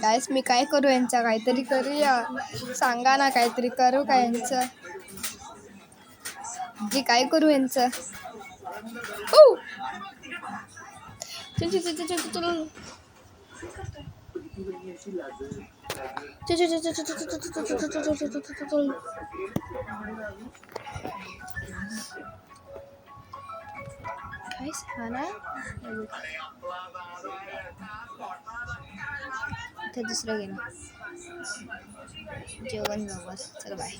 गाईस मी काय करू यांचा, काहीतरी करूया, सांगा ना काहीतरी करू का यांचं, जी काय करू यांचं. दुसरं गेलं जेवण बघ. चल बाय.